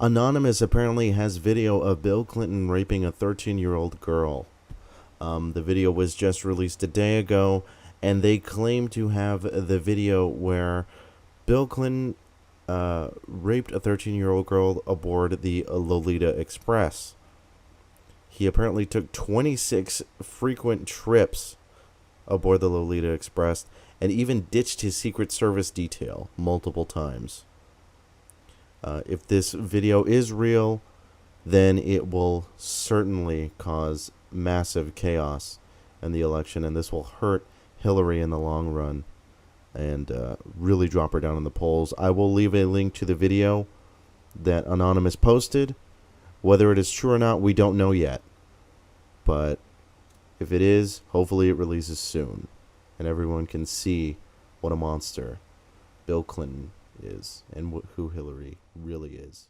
Anonymous apparently has video of Bill Clinton raping a 13-year-old girl. The video was just released a day ago, and they claim to have the video where Bill Clinton raped a 13-year-old girl aboard the Lolita Express. He apparently took 26 frequent trips aboard the Lolita Express and even ditched his Secret Service detail multiple times. If this video is real, then it will certainly cause massive chaos in the election, and this will hurt Hillary in the long run and really drop her down in the polls. I will leave a link to the video that Anonymous posted. Whether it is true or not, we don't know yet. But if it is, hopefully it releases soon, and everyone can see what a monster Bill Clinton is and who Hillary really is.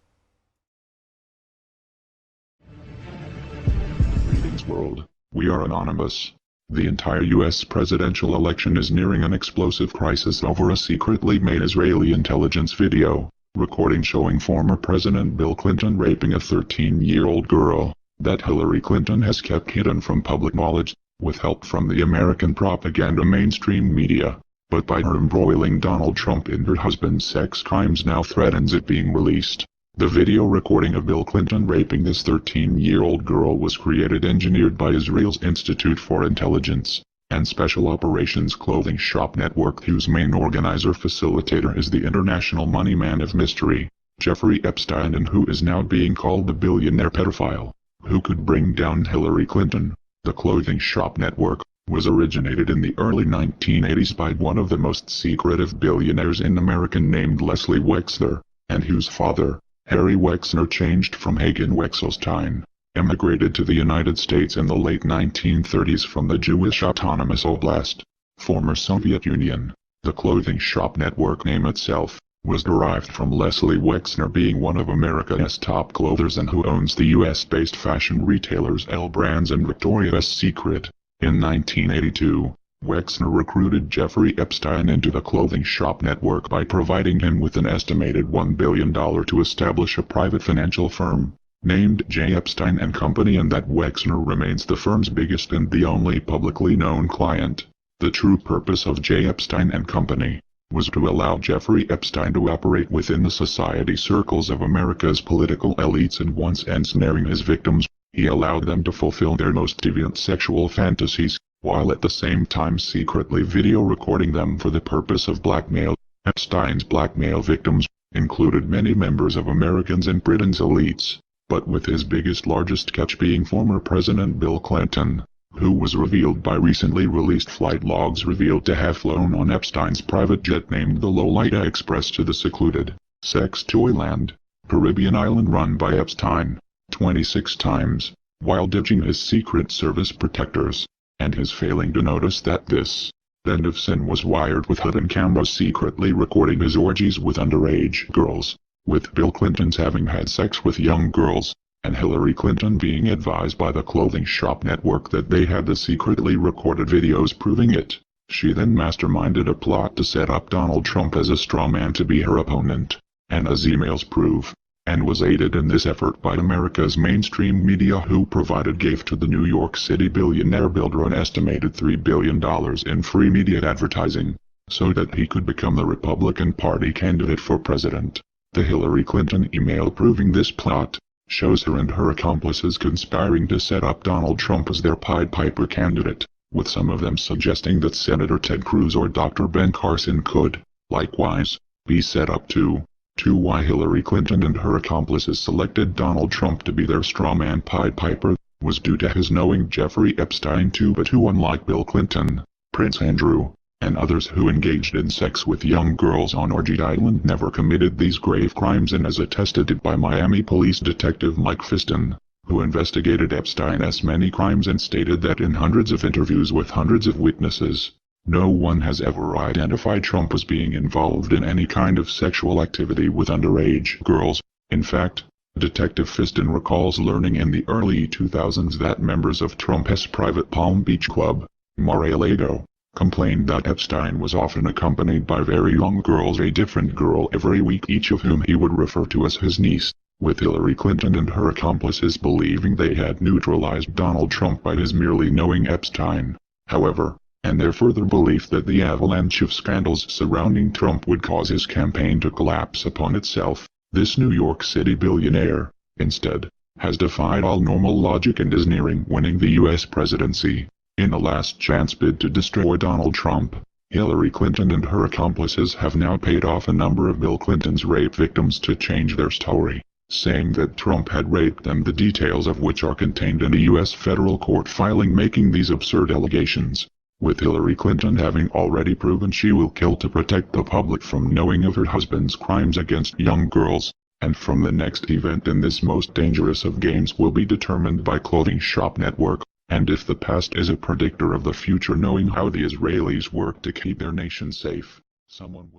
Greetings world, we are Anonymous. The entire US presidential election is nearing an explosive crisis over a secretly made Israeli intelligence video, recording showing former President Bill Clinton raping a 13-year-old girl, that Hillary Clinton has kept hidden from public knowledge, with help from the American propaganda mainstream media. But by her embroiling Donald Trump in her husband's sex crimes now threatens it being released. The video recording of Bill Clinton raping this 13-year-old girl was engineered by Israel's Institute for Intelligence and Special Operations clothing shop network, whose main organizer-facilitator is the international money man of mystery, Jeffrey Epstein, and who is now being called the billionaire pedophile, who could bring down Hillary Clinton. The clothing shop network was originated in the early 1980s by one of the most secretive billionaires in America named Leslie Wexner, and whose father, Harry Wexner, changed from Hagen Wexelstein, emigrated to the United States in the late 1930s from the Jewish Autonomous Oblast, former Soviet Union. The clothing shop network name itself was derived from Leslie Wexner being one of America's top clothers and who owns the US-based fashion retailers L Brands and Victoria's Secret. In 1982, Wexner recruited Jeffrey Epstein into the clothing shop network by providing him with an estimated $1 billion to establish a private financial firm, named J. Epstein and Company, and that Wexner remains the firm's biggest and the only publicly known client. The true purpose of J. Epstein and Company was to allow Jeffrey Epstein to operate within the society circles of America's political elites, and once ensnaring his victims, he allowed them to fulfill their most deviant sexual fantasies, while at the same time secretly video recording them for the purpose of blackmail. Epstein's blackmail victims included many members of Americans and Britain's elites, but with his largest catch being former President Bill Clinton, who was revealed by recently released flight logs revealed to have flown on Epstein's private jet named the Lolita Express to the secluded, sex toyland, Caribbean island run by Epstein, 26 times, while ditching his Secret Service protectors, and his failing to notice that this band of sin was wired with hidden cameras secretly recording his orgies with underage girls, with Bill Clinton's having had sex with young girls, and Hillary Clinton being advised by the clothing shop network that they had the secretly recorded videos proving it. She then masterminded a plot to set up Donald Trump as a straw man to be her opponent, and as emails prove, and was aided in this effort by America's mainstream media, who gave to the New York City billionaire builder an estimated $3 billion in free media advertising, so that he could become the Republican Party candidate for president. The Hillary Clinton email proving this plot shows her and her accomplices conspiring to set up Donald Trump as their Pied Piper candidate, with some of them suggesting that Senator Ted Cruz or Dr. Ben Carson could, likewise, be set up too. Why Hillary Clinton and her accomplices selected Donald Trump to be their strawman Pied Piper was due to his knowing Jeffrey Epstein too, but who, unlike Bill Clinton, Prince Andrew, and others who engaged in sex with young girls on Orgy Island, never committed these grave crimes, and as attested by Miami police detective Mike Fiston, who investigated Epstein's many crimes and stated that in hundreds of interviews with hundreds of witnesses, no one has ever identified Trump as being involved in any kind of sexual activity with underage girls. In fact, Detective Fiston recalls learning in the early 2000s that members of Trump's private Palm Beach club, Mar-a-Lago, complained that Epstein was often accompanied by very young girls, a different girl every week, each of whom he would refer to as his niece. with Hillary Clinton and her accomplices believing they had neutralized Donald Trump by his merely knowing Epstein. However, and their further belief that the avalanche of scandals surrounding Trump would cause his campaign to collapse upon itself, this New York City billionaire, instead, has defied all normal logic and is nearing winning the U.S. presidency. In a last-chance bid to destroy Donald Trump, Hillary Clinton and her accomplices have now paid off a number of Bill Clinton's rape victims to change their story, saying that Trump had raped them, the details of which are contained in a U.S. federal court filing making these absurd allegations, with Hillary Clinton having already proven she will kill to protect the public from knowing of her husband's crimes against young girls, and from the next event in this most dangerous of games will be determined by Clothing Shop Network. And if the past is a predictor of the future, knowing how the Israelis work to keep their nation safe, someone will